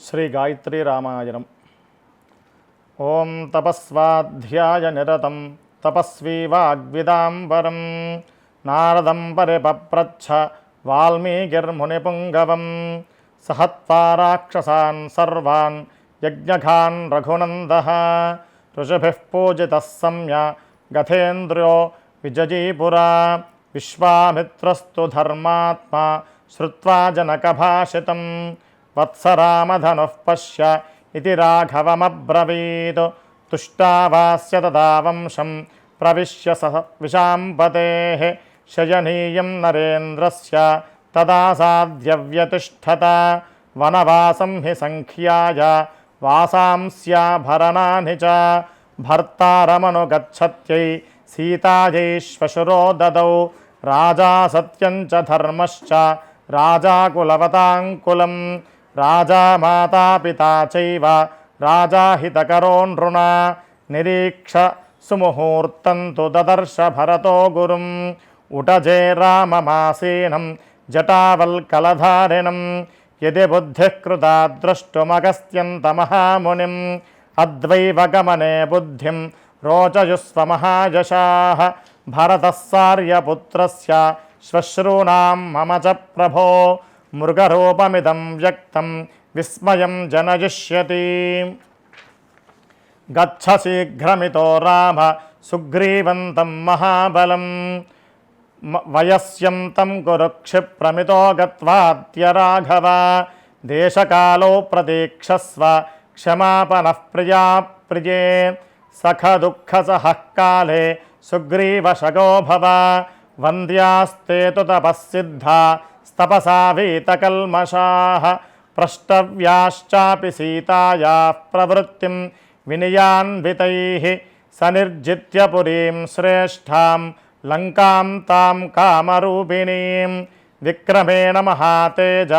శ్రీ గాయత్రీ రామాయణం. ఓం తపస్వాధ్యాయ నిరతం తపస్వీ వాగ్విదాంబరం నారదం పరిపప్రచ్ఛ వాల్మీకిర్మునిపుంగవం సహత్వా రాక్షసాన్ సర్వాన్ యజ్ఞఘాన్ రఘునందః ఋషిభిః పూజితः సమ్య గతేంద్రో విజయీపురా విశ్వామిత్రస్తు ధర్మాత్మా శ్రుత్వా జనకభాషితం వత్సరామధనుః పశ్య ఇతి రాఘవమబ్రవీత్ తుష్టావాస్య తదా వంశం ప్రవిశ్య సహ విశాంపతేః శయనీయం నరేంద్రస్య తదా సాధ్యవ్యతిష్ఠత వనవాసం హి సంఖ్యాయ వాసాంస్యాభరణాని చ భర్తారమనుగచ్చత్యై సీతాయై శ్వశురో దదౌ రాజా సత్యం చ ధర్మశ్చ రాజా కులవతాంకులం రాజా మాతా పితా చైవ రాజా హితకరో నృణ నిరీక్ష సుముహూర్తం తు దదర్శ భరతో గురుం ఉటజే రామమాసీనం జటావల్కలధారిణం యది బుద్ధిః కృతా ద్రష్టుమగస్త్యంతమహామునిం అద్వైవ గమనే బుద్ధిం రోచయుస్వ మహాయశాః భరతః సార్యపుత్రస్య శ్వశ్రూణాం మమ చ ప్రభో మృగరూపమిదం వ్యక్తం విస్మయం జనయిష్యతి. గచ్చ శీఘ్రమితో రామ సుగ్రీవంతం మహాబలం వయస్యం తం కురు క్షిప్రమితో గత్వాద్య రాఘవ దేశకాలో ప్రతీక్షస్వ క్షమాపణః ప్రియా ప్రియే సఖ దుఃఖ సహః కాలే సుగ్రీవశగో భవ వంద్యాస్తే తు తపస్సిద్ధా తపసా వీతకల్మషాః ప్రష్టవ్యాశ్చాపి సీతాయాః ప్రవృత్తిం వినయాన్వితైః సనిర్జిత్య పురీం శ్రేష్ఠాం లంకాం తాం కామరూపిణీం విక్రమేణ మహాతేజ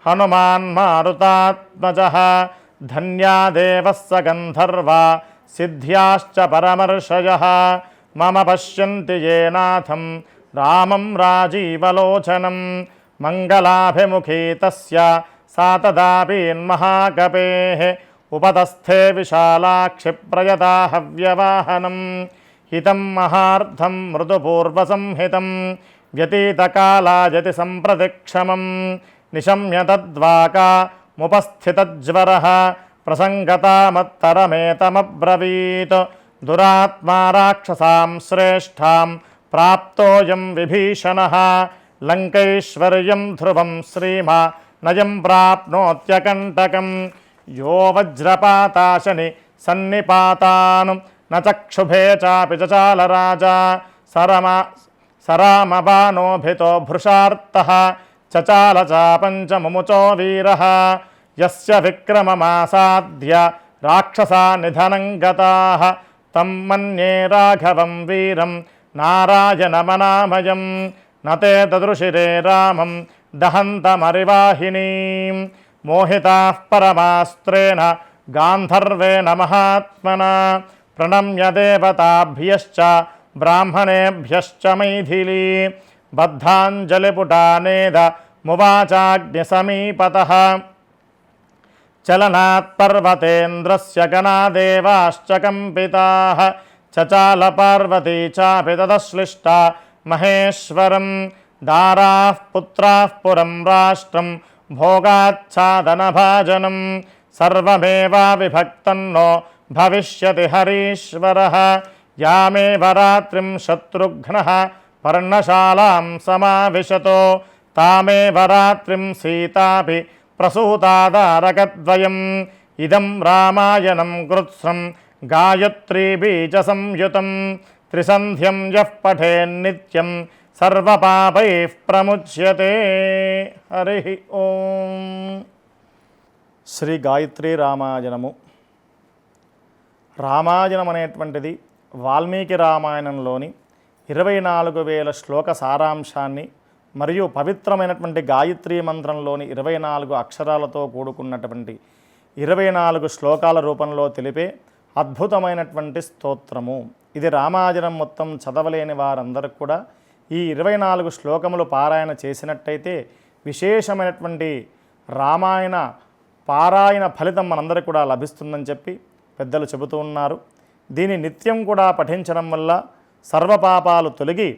హనుమాన్ మారుతాత్మజః ధన్యా దేవः స గంధర్వా సిద్ధ్యాశ్చ పరమర్షయః మమ పశ్యంతి యే నాథం రామం రాజీవలోచనం మంగళాభిముఖీ తస్య సా తదాపీన్మహాకపేః ఉపతస్థే విశాలాక్షి ప్రయతా హవ్యవాహనం హితం మహార్థం మృదుపూర్వసంహితం వ్యతీతకాలాయతి సంప్రతిక్షమం నిశమ్య తద్వాకా ముపస్థితజ్వరః ప్రసంగతామత్తరమేతమబ్రవీత్ దురాత్మా రాక్షసాం శ్రేష్ఠాం ప్రాప్తోయం విభీషణః లంకైశ్వర్యం ధ్రువం శ్రీమా నయం ప్రాప్నోత్యకంటకం యో వజ్రపాతాశని సన్నిపాతాను న చక్షుభే చాపి చచాల రాజా సరామబాణోభితో భృషార్తః చచాల చాపంచ ముముచో వీరః యస్య విక్రమమాసాద్య రాక్షసా నిధనం గతాః తం మన్యే రాఘవం వీరం నారాయణమనామయం నతే దదృశిరే రామం దహంతమరివాహినీం మోహితాః పరమాస్త్రేణ గాంధర్వేణ మహాత్మనా ప్రణమ్య దేవతాభ్యశ్చ బ్రాహ్మణేభ్యశ్చ మైథిలీ బద్ధాంజలిపుటానేద మువాచాగ్నిసమీపతః చలనాత్ పర్వతేంద్రస్య గణాదేవాశ్చ కంపితాః చచాల పార్వతీ చాపి తదశ్లిష్టా మహేశ్వరం దారాః పుత్రాః పురం రాష్ట్రం భోగాచ్ఛాదనభాజనం సర్వమేవావిభక్తన్నో భవిష్యతి హరీశ్వరః యామేవ రాత్రిం శత్రుఘ్నః పర్ణశాలాం సమావిశతో తామేవ రాత్రిం సీతాపి ప్రసూతాదారకద్వయం ఇదం రామాయణం కృత్స్నం గాయత్రీబీజసంయుతం త్రిసంధ్యం యః పఠేన్నిత్యం సర్వపాపైః ప్రముచ్యతే. హరి ఓం. శ్రీ గాయత్రీ రామాయణము. రామాయణం అనేటువంటిది వాల్మీకి రామాయణంలోని 24,000 శ్లోక సారాంశాన్ని మరియు పవిత్రమైనటువంటి గాయత్రీ మంత్రంలోని 24 అక్షరాలతో కూడుకున్నటువంటి 24 శ్లోకాల రూపంలో తెలిపే అద్భుతమైనటువంటి స్తోత్రము. ఇది రామాయణం మొత్తం చదవలేని వారందరికీ కూడా ఈ 24 శ్లోకములు పారాయణ చేసినట్టయితే విశేషమైనటువంటి రామాయణ పారాయణ ఫలితం మనందరికీ కూడా లభిస్తుందని చెప్పి పెద్దలు చెబుతూ ఉన్నారు. దీని నిత్యం కూడా పఠించడం వల్ల సర్వపాపాలు తొలగి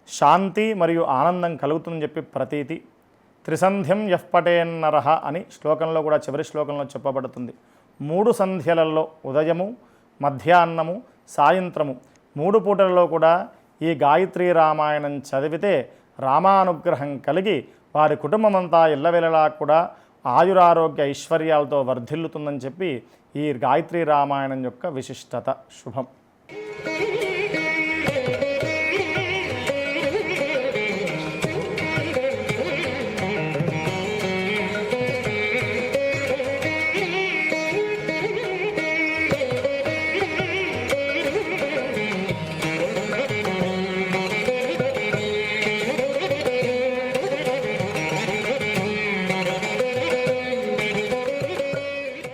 శాంతి మరియు ఆనందం కలుగుతుందని చెప్పి ప్రతీతి. త్రిసంధ్యం యః పఠేన్నరః అని శ్లోకంలో కూడా చివరి శ్లోకంలో చెప్పబడుతుంది. 3 సంధ్యలలో ఉదయము, మధ్యాహ్నము, సాయంత్రము 3 పూటలలో కూడా ఈ గాయత్రీ రామాయణం చదివితే రామానుగ్రహం కలిగి వారి కుటుంబమంతా ఎల్లవేళలా కూడా ఆయురారోగ్య ఐశ్వర్యాలతో వర్ధిల్లుతుందని చెప్పి ఈ గాయత్రీ రామాయణం యొక్క విశిష్టత. శుభం.